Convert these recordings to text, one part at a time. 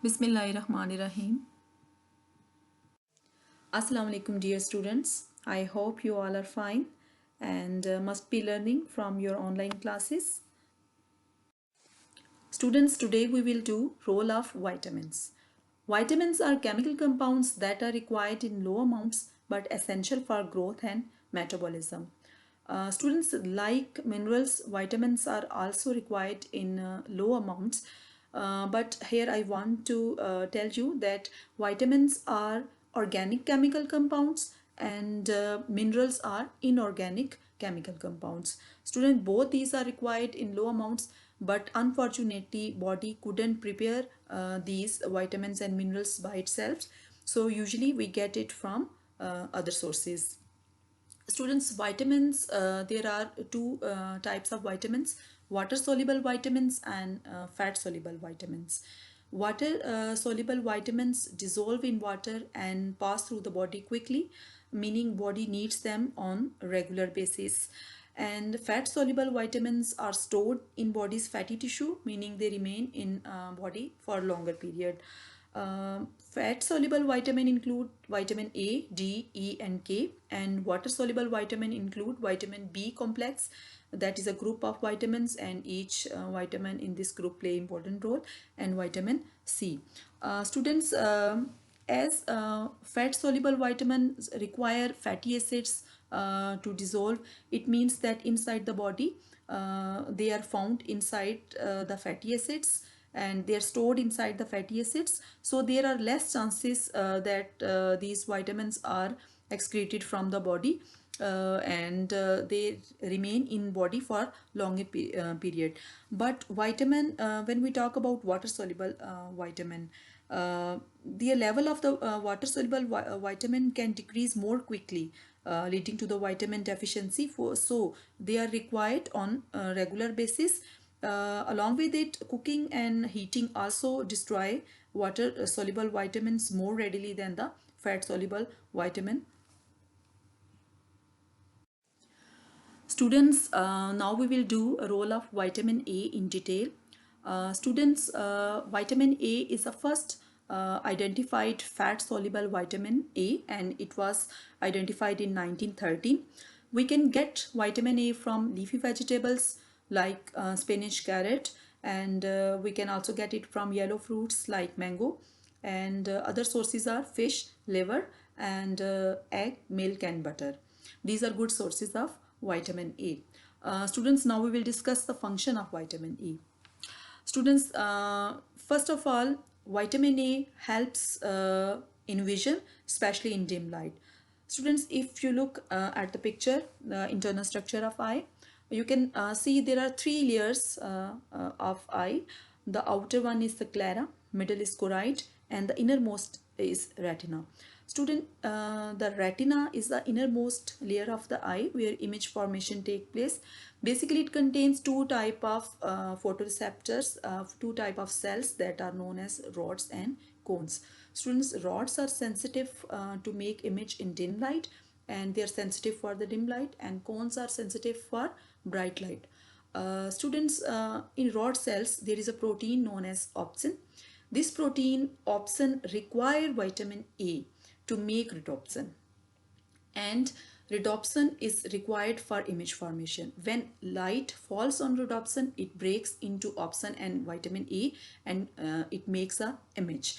Bismillahirrahmanirrahim. Assalamu alaikum, dear students. I hope you all are fine and must be learning from your online classes. Students, today we will do role of vitamins. Vitamins are chemical compounds that are required in low amounts but essential for growth and metabolism. Students, like minerals, vitamins are also required in low amounts. But here I want to tell you that vitamins are organic chemical compounds and minerals are inorganic chemical compounds. Student, both these are required in low amounts, but unfortunately body couldn't prepare these vitamins and minerals by itself, so usually we get it from other sources. Students, vitamins, there are two types of vitamins: water soluble vitamins and fat soluble vitamins. Water soluble vitamins dissolve in water and pass through the body quickly, meaning body needs them on regular basis. And fat soluble vitamins are stored in body's fatty tissue, meaning they remain in body for longer period. Fat soluble vitamin include vitamin A, D, E and K, and water soluble vitamin include vitamin B complex, that is a group of vitamins, and each vitamin in this group play important role, and vitamin C. Students, as fat soluble vitamins require fatty acids to dissolve, it means that inside the body they are found inside the fatty acids and they are stored inside the fatty acids, so there are less chances that these vitamins are excreted from the body and they remain in body for longer period. But vitamin, when we talk about water soluble vitamin, the level of the water soluble vitamin can decrease more quickly, leading to the vitamin deficiency. So they are required on a regular basis. Along with it, cooking and heating also destroy water soluble vitamins more readily than the fat soluble vitamin. Students, now we will do a role of vitamin A in detail. Students, vitamin A is the first identified fat soluble vitamin A, and it was identified in 1913. We can get vitamin A from leafy vegetables like spinach, carrot, and we can also get it from yellow fruits like mango, and other sources are fish, liver, and egg, milk and butter. These are good sources of vitamin A. Students, now we will discuss the function of vitamin E. Students, first of all, vitamin A helps in vision, especially in dim light. Students, if you look at the picture, the internal structure of eye, you can see there are three layers of eye. The outer one is the sclera, middle is choroid, and the innermost is retina. Student, the retina is the innermost layer of the eye where image formation take place. Basically, it contains two type of photoreceptors, two type of cells that are known as rods and cones. Students, rods are sensitive to make image in dim light, and they are sensitive for the dim light, and cones are sensitive for bright light. Students, in rod cells there is a protein known as opsin. This protein opsin require vitamin A to make rhodopsin, and rhodopsin is required for image formation. When light falls on rhodopsin, it breaks into opsin and vitamin A, and it makes a image.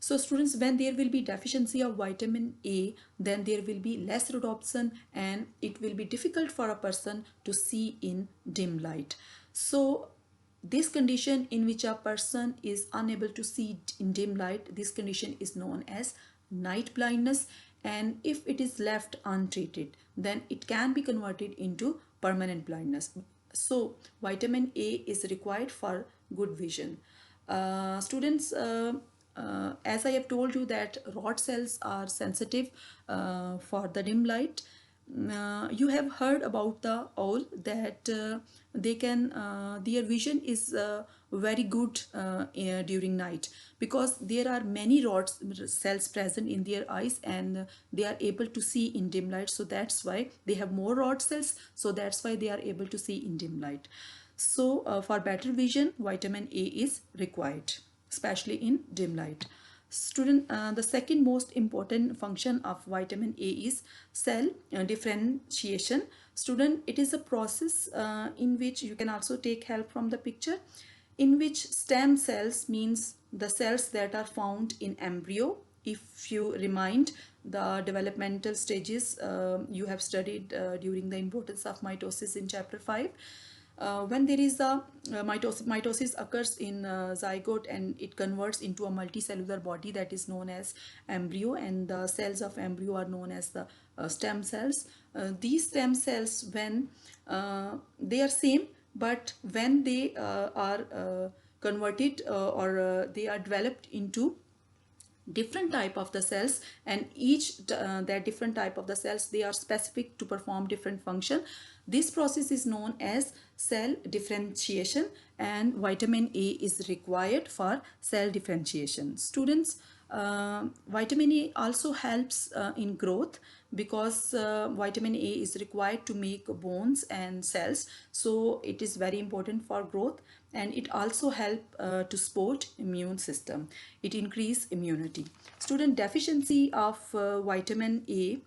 So students, when there will be deficiency of vitamin A, then there will be less rhodopsin and it will be difficult for a person to see in dim light. So this condition in which a person is unable to see in dim light, this condition is known as night blindness, and if it is left untreated, then it can be converted into permanent blindness. So vitamin A is required for good vision. Students, as I have told you that rod cells are sensitive for the dim light. You have heard about the owl that they can their vision is very good during night, because there are many rod cells present in their eyes and they are able to see in dim light. So that's why they have more rod cells, so that's why they are able to see in dim light. So for better vision, vitamin A is required. especially in dim light. The second most important function of vitamin A is cell differentiation. Student, it is a process in which you can also take help from the picture, in which stem cells means the cells that are found in embryo. If you remind the developmental stages you have studied during the importance of mitosis in chapter 5, when there is a mitosis occurs in zygote, and it converts into a multicellular body that is known as embryo, and the cells of embryo are known as the stem cells. These stem cells, when they are same, but when they are converted or they are developed into different type of the cells, and each that different type of the cells, they are specific to perform different function. This process is known as cell differentiation, and vitamin A is required for cell differentiation. Students, vitamin A also helps in growth, because vitamin A is required to make bones and cells, so it is very important for growth. And it also help to support immune system. It increase immunity. Student, deficiency of vitamin A,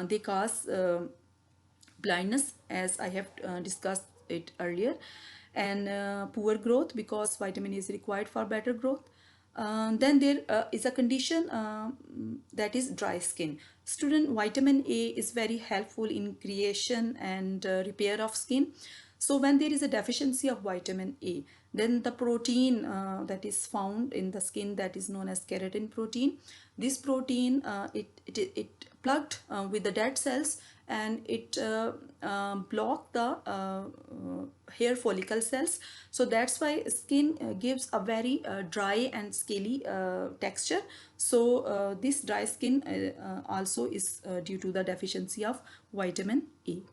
they cause blindness, as I have discussed it earlier, and poor growth, because vitamin A is required for better growth. Then there is a condition that is dry skin. Student, vitamin A is very helpful in creation and repair of skin. So when there is a deficiency of vitamin A, then the protein that is found in the skin, that is known as keratin protein, this protein it plugged with the dead cells, and it block the hair follicle cells. So that's why skin gives a very dry and scaly texture. So this dry skin also is due to the deficiency of vitamin A.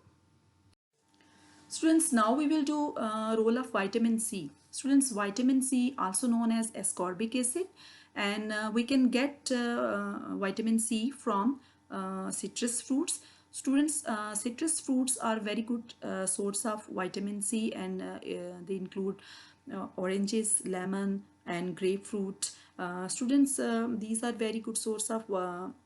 Students, now we will do role of vitamin C. Students, vitamin C, also known as ascorbic acid, and we can get vitamin C from citrus fruits. Students, citrus fruits are very good source of vitamin C, and they include oranges, lemon, and grapefruit. Students, these are very good source of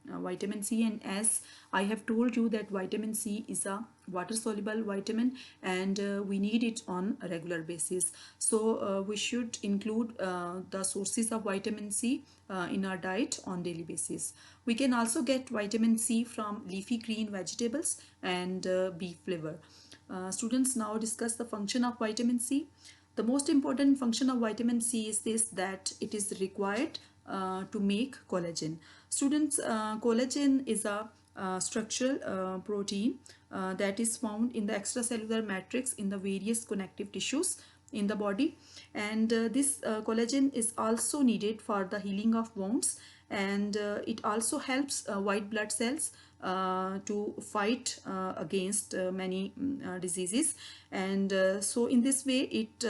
vitamin C, and as I have told you that vitamin C is a water soluble vitamin, and we need it on a regular basis. So we should include the sources of vitamin C in our diet on daily basis. We can also get vitamin C from leafy green vegetables and beef liver. Students, now discuss the function of vitamin C. The most important function of vitamin C is this, that it is required to make collagen. Students, collagen is a structural protein that is found in the extracellular matrix in the various connective tissues in the body, and this collagen is also needed for the healing of wounds, and it also helps white blood cells to fight against many diseases, and so in this way it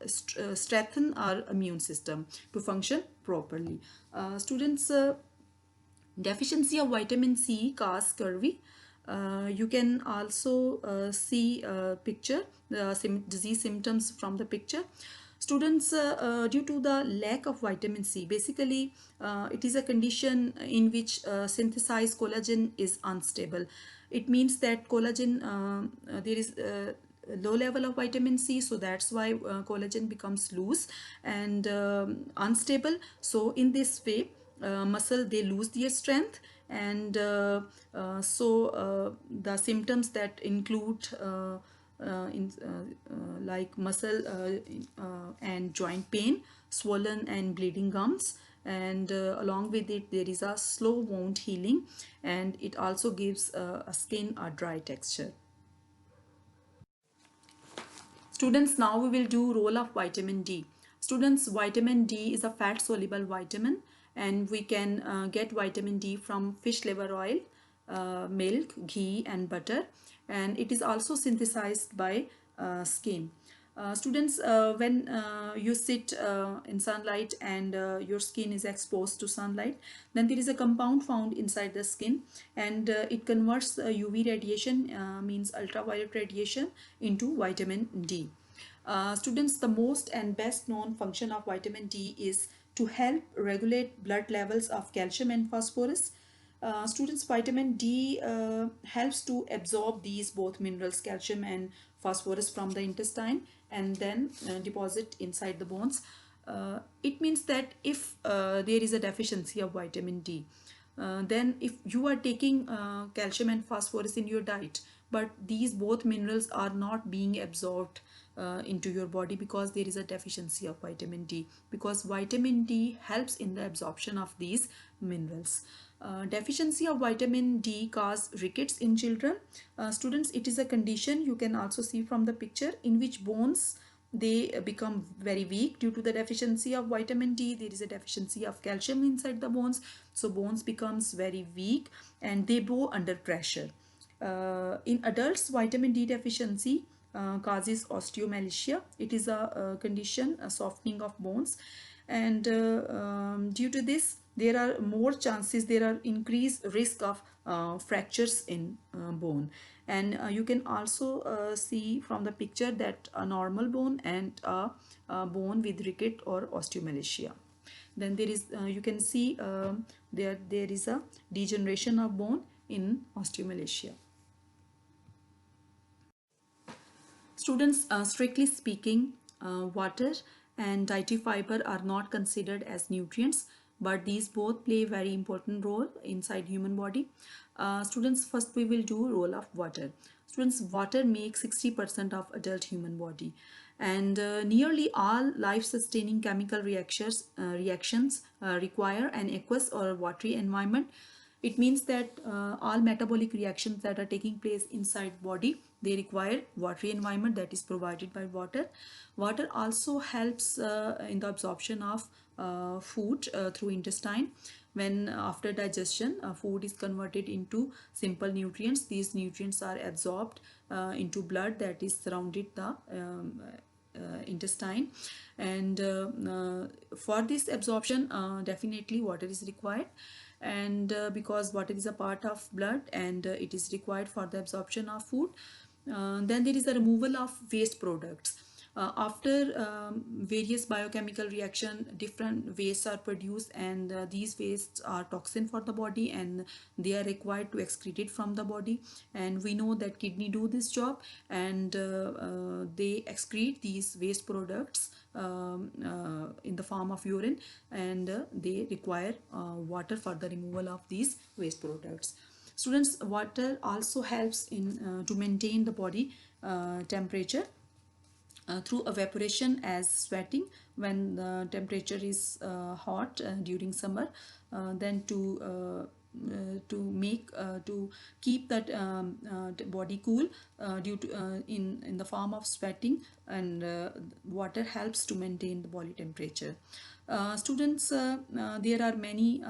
strengthen our immune system to function properly. Students, deficiency of vitamin C cause scurvy. You can also see a picture, the disease symptoms from the picture. Students, due to the lack of vitamin C, basically it is a condition in which synthesized collagen is unstable. It means that collagen, there is low level of vitamin C, so that's why collagen becomes loose and unstable. So in this way muscle, they lose their strength, and the symptoms that include like muscle and joint pain, swollen and bleeding gums, and along with it there is a slow wound healing, and it also gives a skin a dry texture. Students, now we will do role of vitamin D. Students, vitamin D is a fat soluble vitamin, and we can get vitamin D from fish liver oil, milk, ghee, and butter, and it is also synthesized by skin. Students, when you sit in sunlight and your skin is exposed to sunlight, then there is a compound found inside the skin, and it converts UV radiation, means ultraviolet radiation, into vitamin D. Students, the most and best known function of vitamin D is to help regulate blood levels of calcium and phosphorus. Students, vitamin D helps to absorb these both minerals, calcium and phosphorus, from the intestine and then deposit inside the bones. It means that if there is a deficiency of vitamin D, then if you are taking calcium and phosphorus in your diet, but these both minerals are not being absorbed into your body because there is a deficiency of vitamin D, because vitamin D helps in the absorption of these minerals. Deficiency of vitamin D cause rickets in children. Students, it is a condition you can also see from the picture in which bones, they become very weak due to the deficiency of vitamin D. There is a deficiency of calcium inside the bones, so bones becomes very weak and they bow under pressure. In adults, vitamin D deficiency causes osteomalacia. It is a condition, a softening of bones, and due to this there are more chances, there are increased risk of fractures in bone. And you can also see from the picture that a normal bone and a bone with ricket or osteomalacia. Then there is you can see there is a degeneration of bone in osteomalacia. Students, strictly speaking, water and dietary fiber are not considered as nutrients, but these both play a very important role inside human body. Students, first we will do role of water. Students, water makes 60% of adult human body, and nearly all life-sustaining chemical reactions require an aqueous or watery environment. It means that all metabolic reactions that are taking place inside body, they require watery environment that is provided by water. Water also helps in the absorption of food through intestine. When after digestion food is converted into simple nutrients, these nutrients are absorbed into blood that is surrounded the intestine, and for this absorption definitely water is required. And because water is a part of blood and it is required for the absorption of food. Then there is a removal of waste products. After various biochemical reaction, different wastes are produced, and these wastes are toxin for the body and they are required to excrete it from the body. And we know that kidney do this job, and they excrete these waste products in the form of urine, and they require water for the removal of these waste products. Students, water also helps in to maintain the body temperature through evaporation as sweating when the temperature is hot during summer. Then to keep that body cool due to in the form of sweating, and water helps to maintain the body temperature. Students, there are many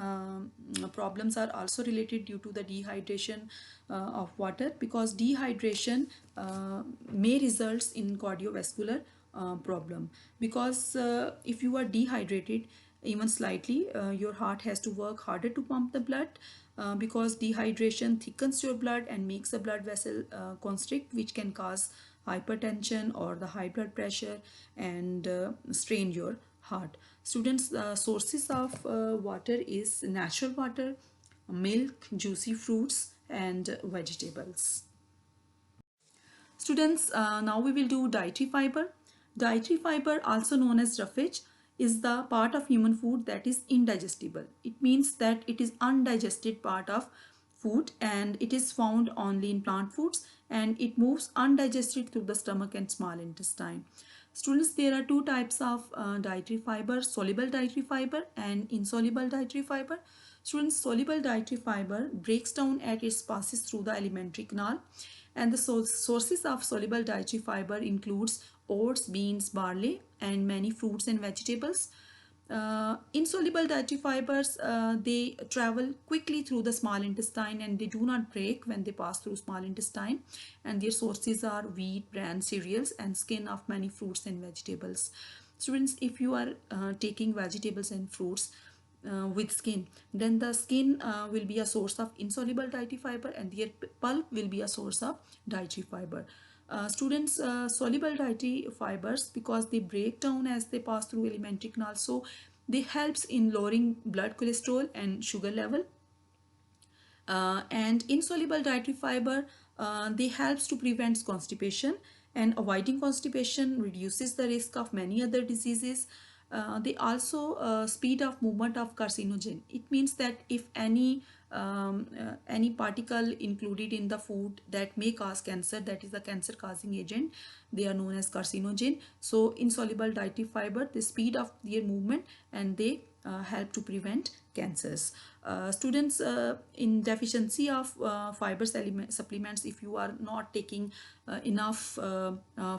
problems are also related due to the dehydration of water, because dehydration may results in cardiovascular problem, because if you are dehydrated even slightly, your heart has to work harder to pump the blood, because dehydration thickens your blood and makes the blood vessel constrict, which can cause hypertension or the high blood pressure and strain your heart. Students, sources of water is natural water, milk, juicy fruits and vegetables. Students, now we will do dietary fiber. Dietary fiber, also known as roughage, is the part of human food that is indigestible. It means that it is undigested part of food and it is found only in plant foods, and it moves undigested through the stomach and small intestine. Students, there are two types of dietary fiber: soluble dietary fiber and insoluble dietary fiber. Students, soluble dietary fiber breaks down as it passes through the alimentary canal, and the sources of soluble dietary fiber includes oats, beans, barley, and many fruits and vegetables. Insoluble dietary fibers, they travel quickly through the small intestine and they do not break when they pass through small intestine, and their sources are wheat, bran, cereals, and skin of many fruits and vegetables. Students, if you are taking vegetables and fruits with skin, then the skin will be a source of insoluble dietary fiber and their pulp will be a source of dietary fiber. Students, soluble dietary fibers, because they break down as they pass through alimentary canal, so they helps in lowering blood cholesterol and sugar level. And insoluble dietary fiber, they helps to prevent constipation, and avoiding constipation reduces the risk of many other diseases. They also speed up movement of carcinogen. It means that if any particle included in the food that may cause cancer, that is a cancer causing agent, they are known as carcinogen. So insoluble dietary fiber, they speed up their movement, and they help to prevent cancers. Students, in deficiency of fiber supplements, if you are not taking enough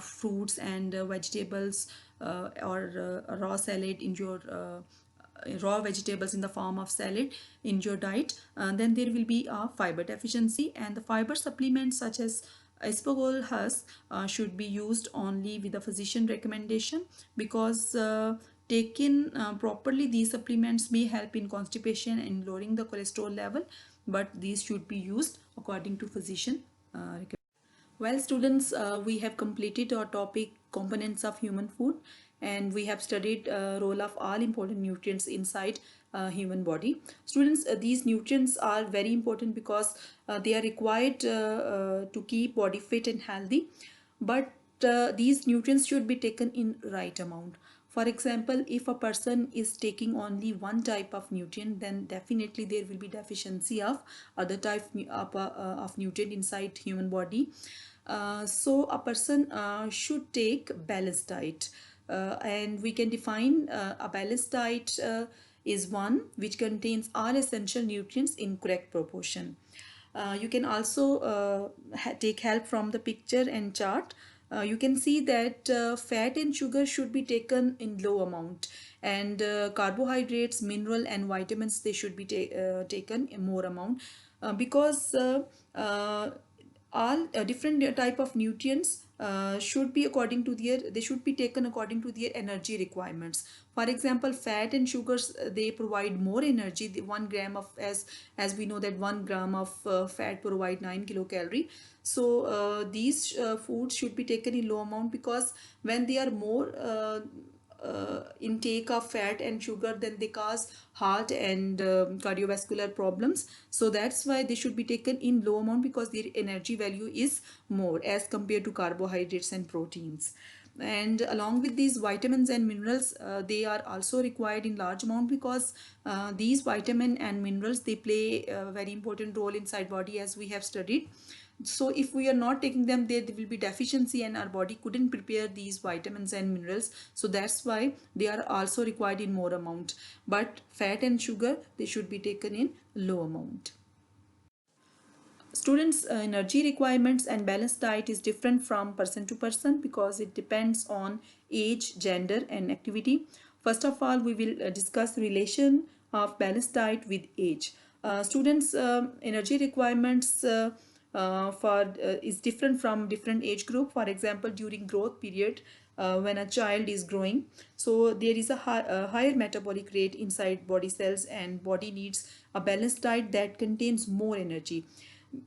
fruits and vegetables, or raw salad in your raw vegetables in the form of salad in your diet, then there will be a fiber deficiency, and the fiber supplements such as asparagol husk should be used only with a physician recommendation, because taken properly, these supplements may help in constipation and lowering the cholesterol level, but these should be used according to physician recommendation. Well, students, we have completed our topic components of human food, and we have studied role of all important nutrients inside human body. Students, these nutrients are very important because they are required to keep body fit and healthy, but these nutrients should be taken in right amount. For example, if a person is taking only one type of nutrient, then definitely there will be deficiency of other type of nutrient inside human body. So a person should take balanced diet, and we can define a balanced diet is one which contains all essential nutrients in correct proportion. You can also take help from the picture and chart. You can see that fat and sugar should be taken in low amount, and carbohydrates, mineral and vitamins, they should be taken in more amount, because all different type of nutrients should be according to their, they should be taken according to their energy requirements. For example, fat and sugars, they provide more energy. The 1 gram of, as we know that 1 gram of fat provide 9 kilocalorie. So these foods should be taken in low amount, because when they are more intake of fat and sugar, then they cause heart and cardiovascular problems. So that's why they should be taken in low amount, because their energy value is more as compared to carbohydrates and proteins. And along with these vitamins and minerals, they are also required in large amount, because these vitamin and minerals, they play a very important role inside body, as we have studied. So if we are not taking them, there will be deficiency, and our body couldn't prepare these vitamins and minerals. So that's why they are also required in more amount, but fat and sugar, they should be taken in low amount. Students, energy requirements and balanced diet is different from person to person, because it depends on age, gender and activity. First of all, we will discuss relation of balanced diet with age. Students, energy requirements for is different from different age group. For example, during growth period, when a child is growing, so there is a higher metabolic rate inside body cells, and body needs a balanced diet that contains more energy.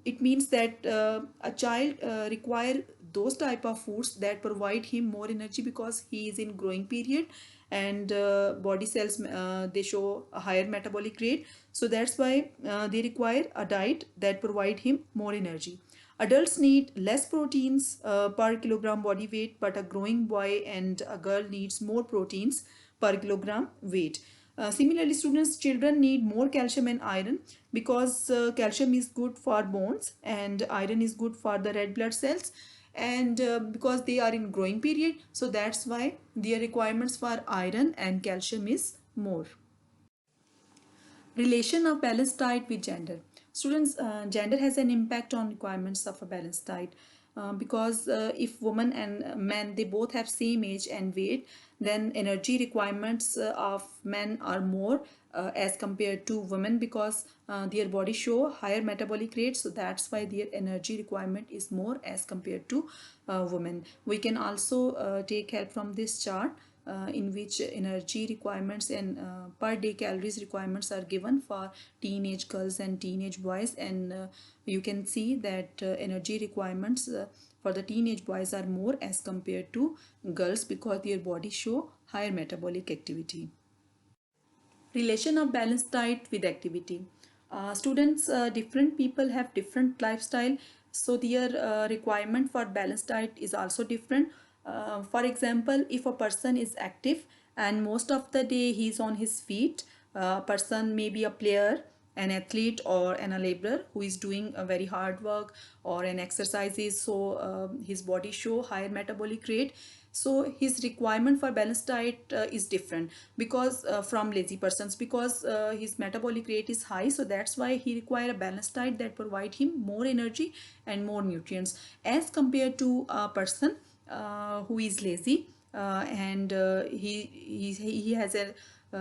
It means that a child require those type of foods that provide him more energy, because he is in growing period, and body cells, they show a higher metabolic rate. So that's why they require a diet that provide him more energy. Adults need less proteins per kilogram body weight, but a growing boy and a girl needs more proteins per kilogram weight. Similarly, students, children need more calcium and iron, because calcium is good for bones and iron is good for the red blood cells, and because they are in growing period, so that's why their requirements for iron and calcium is more. Relation of balanced diet with gender. Students, gender has an impact on requirements of a balanced diet, because if women and men, they both have same age and weight, then energy requirements of men are more as compared to women, because their body show higher metabolic rate, so that's why their energy requirement is more as compared to women. We can also take help from this chart, in which energy requirements and per day calories requirements are given for teenage girls and teenage boys, and you can see that energy requirements for the teenage boys are more as compared to girls because their bodies show higher metabolic activity. Relation of balanced diet with activity. Students, different people have different lifestyle, so their requirement for balanced diet is also different. For example, if a person is active and most of the day he is on his feet, a person may be a player, an athlete, or a laborer who is doing a very hard work or an exercises, so his body show higher metabolic rate, so his requirement for balanced diet is different because from lazy persons, because his metabolic rate is high, so that's why he require a balanced diet that provide him more energy and more nutrients as compared to a person who is lazy and he has a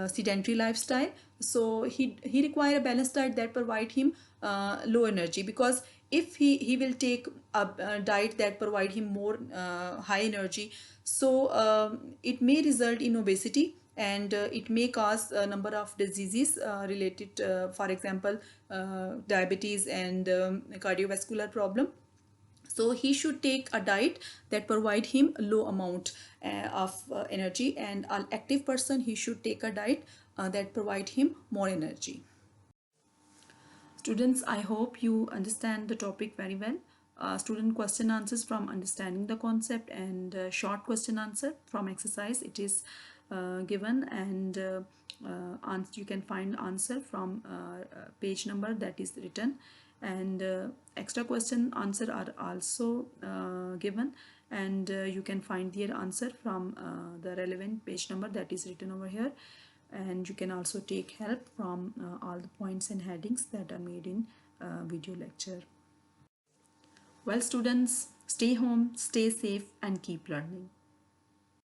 sedentary lifestyle, so he require a balanced diet that provide him low energy, because if he will take a diet that provide him more high energy, so it may result in obesity, and it may cause a number of diseases related, for example, diabetes and cardiovascular problem. So he should take a diet that provide him a low amount of energy, and an active person, he should take a diet that provide him more energy. Students, I hope you understand the topic very well. Student question answers from understanding the concept, and short question answer from exercise it is given, and you can find answer from page number that is written, and extra question answer are also given, and you can find their answer from the relevant page number that is written over here, and you can also take help from all the points and headings that are made in video lecture. Well, students, stay home, stay safe, and keep learning.